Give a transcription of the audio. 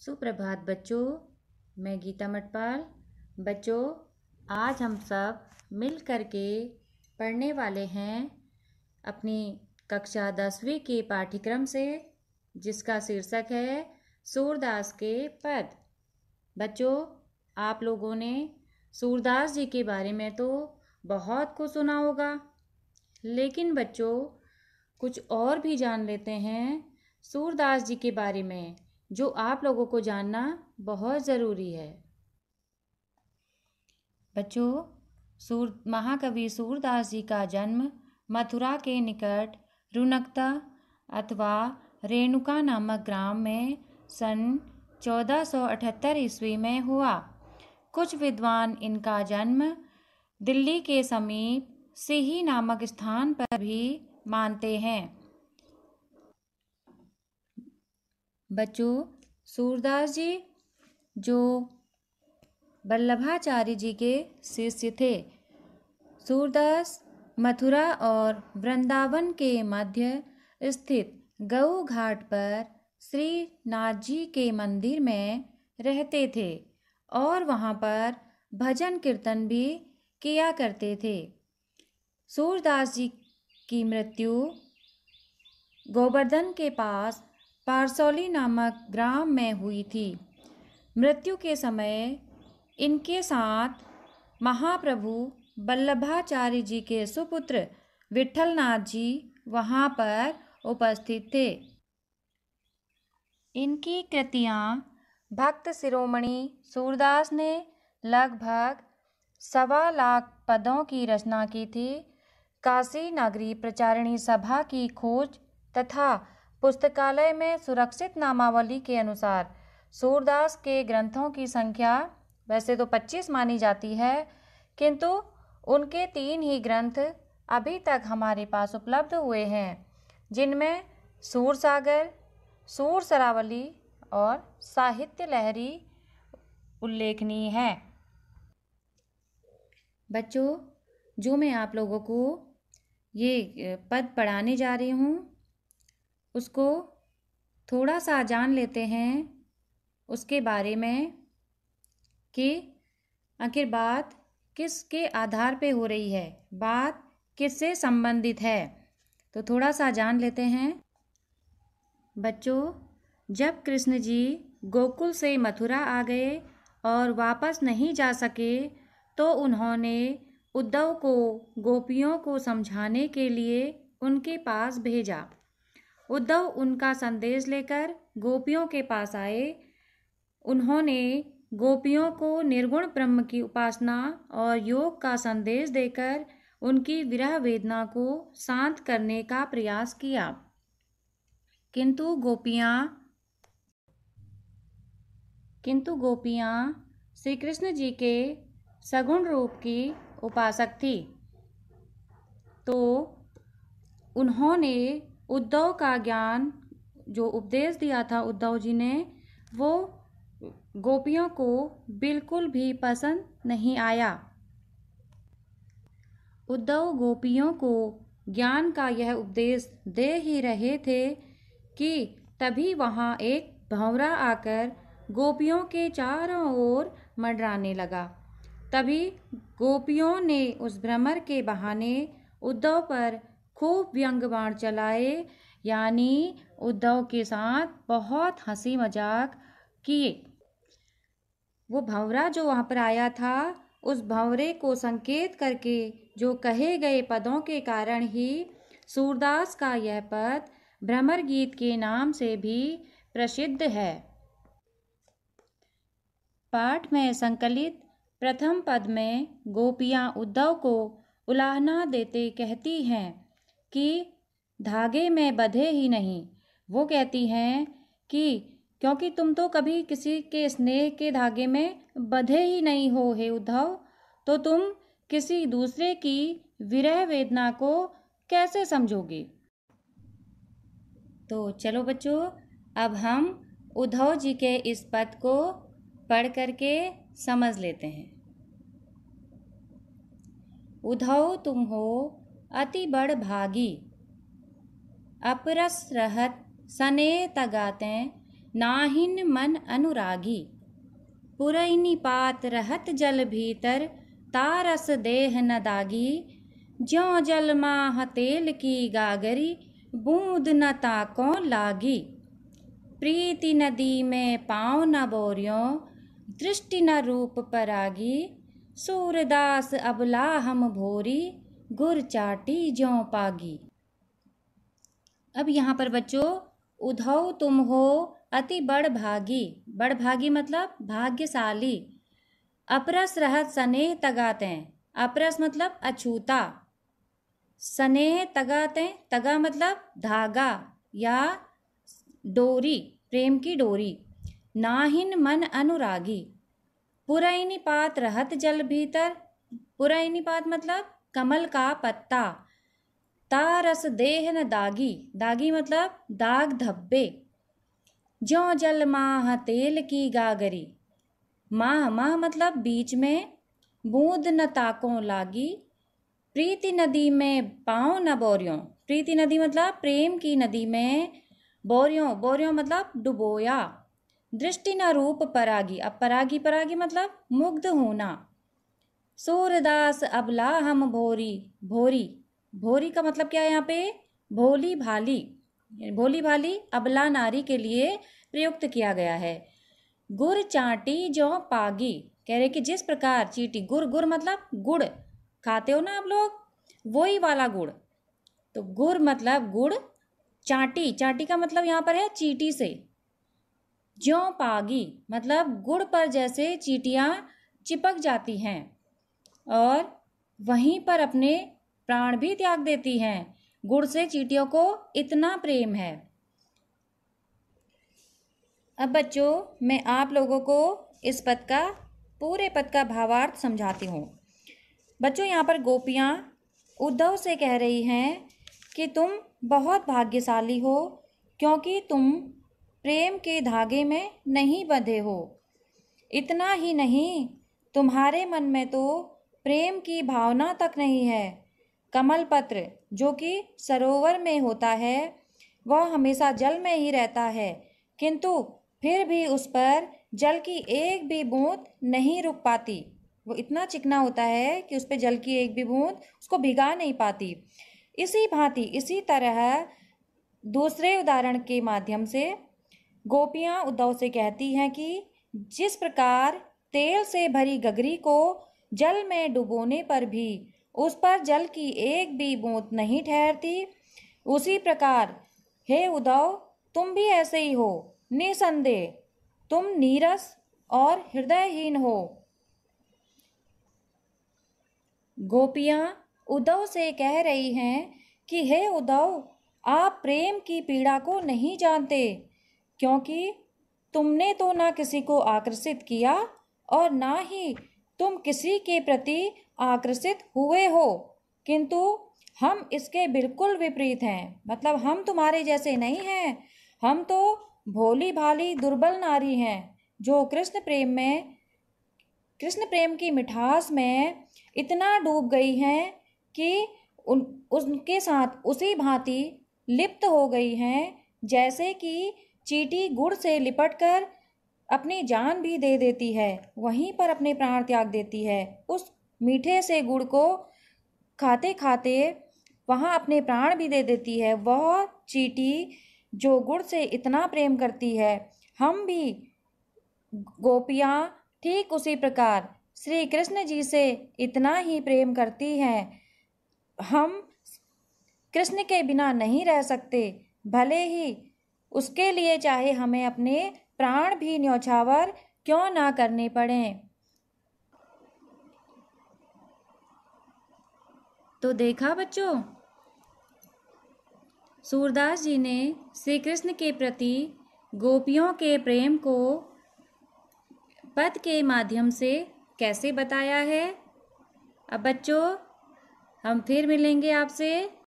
सुप्रभात बच्चों, मैं गीता मटपाल। बच्चों, आज हम सब मिल कर के पढ़ने वाले हैं अपनी कक्षा 10वीं के पाठ्यक्रम से, जिसका शीर्षक है सूरदास के पद। बच्चों, आप लोगों ने सूरदास जी के बारे में तो बहुत कुछ सुना होगा, लेकिन बच्चों कुछ और भी जान लेते हैं सूरदास जी के बारे में, जो आप लोगों को जानना बहुत ज़रूरी है। बच्चों, महाकवि सूरदास जी का जन्म मथुरा के निकट रुनकता अथवा रेणुका नामक ग्राम में सन 1478 ईस्वी में हुआ। कुछ विद्वान इनका जन्म दिल्ली के समीप सिही नामक स्थान पर भी मानते हैं। बच्चों, सूरदास जी जो वल्लभाचार्य जी के शिष्य थे। सूरदास मथुरा और वृंदावन के मध्य स्थित गऊ घाट पर श्री नाथ जी के मंदिर में रहते थे और वहाँ पर भजन कीर्तन भी किया करते थे। सूरदास जी की मृत्यु गोवर्धन के पास पारसौली नामक ग्राम में हुई थी। मृत्यु के समय इनके साथ महाप्रभु वल्लभाचार्य जी के सुपुत्र विठलनाथ जी वहाँ पर उपस्थित थे। इनकी कृतियाँ भक्त शिरोमणि सूरदास ने लगभग 1.25 लाख पदों की रचना की थी। काशी नगरी प्रचारिणी सभा की खोज तथा पुस्तकालय में सुरक्षित नामावली के अनुसार सूरदास के ग्रंथों की संख्या वैसे तो 25 मानी जाती है, किंतु उनके 3 ही ग्रंथ अभी तक हमारे पास उपलब्ध हुए हैं, जिनमें सूरसागर, सूर सरावली और साहित्य लहरी उल्लेखनीय है। बच्चों, जो मैं आप लोगों को ये पद पढ़ाने जा रही हूँ, उसको थोड़ा सा जान लेते हैं उसके बारे में कि आखिर बात किसके आधार पे हो रही है, बात किससे संबंधित है। तो थोड़ा सा जान लेते हैं। बच्चों, जब कृष्ण जी गोकुल से मथुरा आ गए और वापस नहीं जा सके, तो उन्होंने उद्धव को गोपियों को समझाने के लिए उनके पास भेजा। उद्धव उनका संदेश लेकर गोपियों के पास आए। उन्होंने गोपियों को निर्गुण ब्रह्म की उपासना और योग का संदेश देकर उनकी विरह वेदना को शांत करने का प्रयास किया, किंतु गोपियाँ श्री कृष्ण जी के सगुण रूप की उपासक थी। तो उन्होंने उद्धव का ज्ञान जो उपदेश दिया था उद्धव जी ने, वो गोपियों को बिल्कुल भी पसंद नहीं आया। उद्धव गोपियों को ज्ञान का यह उपदेश दे ही रहे थे कि तभी वहाँ एक भंवरा आकर गोपियों के चारों ओर मंडराने लगा। तभी गोपियों ने उस भ्रमर के बहाने उद्धव पर खूब व्यंग बाण चलाए, यानी उद्धव के साथ बहुत हंसी मजाक किए। वो भंवरा जो वहाँ पर आया था, उस भंवरे को संकेत करके जो कहे गए पदों के कारण ही सूरदास का यह पद भ्रमर गीत के नाम से भी प्रसिद्ध है। पाठ में संकलित प्रथम पद में गोपियाँ उद्धव को उलाहना देते कहती हैं कि धागे में बंधे ही नहीं। वो कहती हैं कि क्योंकि तुम तो कभी किसी के स्नेह के धागे में बंधे ही नहीं हो हे उद्धव, तो तुम किसी दूसरे की विरह वेदना को कैसे समझोगे। तो चलो बच्चों, अब हम उद्धव जी के इस पद को पढ़ करके समझ लेते हैं। उद्धव तुम हो अति बड़ भागी, अपरस रहत सने तगाते नाहिन मन अनुरागी। पुरैनी पात रहत जल भीतर, तारस देह न दागी। ज्यों जल माह तेल की गागरी, बूंद न ताको लागी। प्रीति नदी में पाँव न बोरियों, दृष्टि न रूप परागी। सूरदास अबला हम भोरी, गुर चाटी ज्यों पागी। अब यहाँ पर बच्चों, उधौ तुम हो अति बड़ भागी। बड़ भागी मतलब भाग्यशाली। अपरस रहत स्नेह तगाते। अपरस मतलब अछूता। स्नेह तगाते, तगा मतलब धागा या डोरी, प्रेम की डोरी। नाहिन मन अनुरागी। पुरैनी पात रहत जल भीतर। पुरैनी पात मतलब कमल का पत्ता। तारस देह न दागी। दागी मतलब दाग धब्बे। ज्यों जल माह तेल की गागरी। माह, माह मतलब बीच में। बूंद न ताकों लागी। प्रीति नदी में पाँव न बोरियों। प्रीति नदी मतलब प्रेम की नदी में। बोरियों, बोरियों मतलब डुबोया। दृष्टि न रूप परागी। अब परागी, परागी मतलब मुग्ध होना। सूरदास अबला हम भोरी। भोरी, भोरी का मतलब क्या है यहाँ पे? भोली भाली। भोली भाली अबला नारी के लिए प्रयुक्त किया गया है। गुर चाटी जो पागी। कह रहे कि जिस प्रकार चीटी, गुर, गुर मतलब गुड़, खाते हो ना आप लोग, वही वाला गुड़। तो गुर मतलब गुड़। चाटी, चाटी का मतलब यहाँ पर है चीटी से। ज्यों पागी मतलब गुड़ पर जैसे चीटियाँ चिपक जाती हैं और वहीं पर अपने प्राण भी त्याग देती हैं। गुड़ से चींटियों को इतना प्रेम है। अब बच्चों, मैं आप लोगों को इस पद का, पूरे पद का भावार्थ समझाती हूँ। बच्चों, यहाँ पर गोपियाँ उद्धव से कह रही हैं कि तुम बहुत भाग्यशाली हो, क्योंकि तुम प्रेम के धागे में नहीं बंधे हो। इतना ही नहीं, तुम्हारे मन में तो प्रेम की भावना तक नहीं है। कमल पत्र जो कि सरोवर में होता है, वह हमेशा जल में ही रहता है, किंतु फिर भी उस पर जल की एक भी बूंद नहीं रुक पाती। वो इतना चिकना होता है कि उस पर जल की एक भी बूंद उसको भिगा नहीं पाती। इसी भांति, इसी तरह दूसरे उदाहरण के माध्यम से गोपियाँ उद्धव से कहती हैं कि जिस प्रकार तेल से भरी गगरी को जल में डुबोने पर भी उस पर जल की एक भी बूंद नहीं ठहरती, उसी प्रकार हे उद्धव, तुम भी ऐसे ही हो। निसंदेह तुम नीरस और हृदयहीन हो। गोपियाँ उद्धव से कह रही हैं कि हे उद्धव, आप प्रेम की पीड़ा को नहीं जानते, क्योंकि तुमने तो ना किसी को आकर्षित किया और ना ही तुम किसी के प्रति आकर्षित हुए हो, किंतु हम इसके बिल्कुल विपरीत हैं। मतलब हम तुम्हारे जैसे नहीं हैं। हम तो भोली भाली दुर्बल नारी हैं, जो कृष्ण प्रेम की मिठास में इतना डूब गई हैं कि उनके साथ उसी भांति लिप्त हो गई हैं, जैसे कि चींटी गुड़ से लिपटकर अपनी जान भी दे देती है, वहीं पर अपने प्राण त्याग देती है। उस मीठे से गुड़ को खाते खाते वहाँ अपने प्राण भी दे देती है। वह चींटी जो गुड़ से इतना प्रेम करती है, हम भी गोपियाँ ठीक उसी प्रकार श्री कृष्ण जी से इतना ही प्रेम करती हैं। हम कृष्ण के बिना नहीं रह सकते, भले ही उसके लिए चाहे हमें अपने प्राण भी न्यौछावर क्यों ना करने पड़ें। तो देखा बच्चों, सूरदास जी ने श्री कृष्ण के प्रति गोपियों के प्रेम को पद के माध्यम से कैसे बताया है। अब बच्चों, हम फिर मिलेंगे आपसे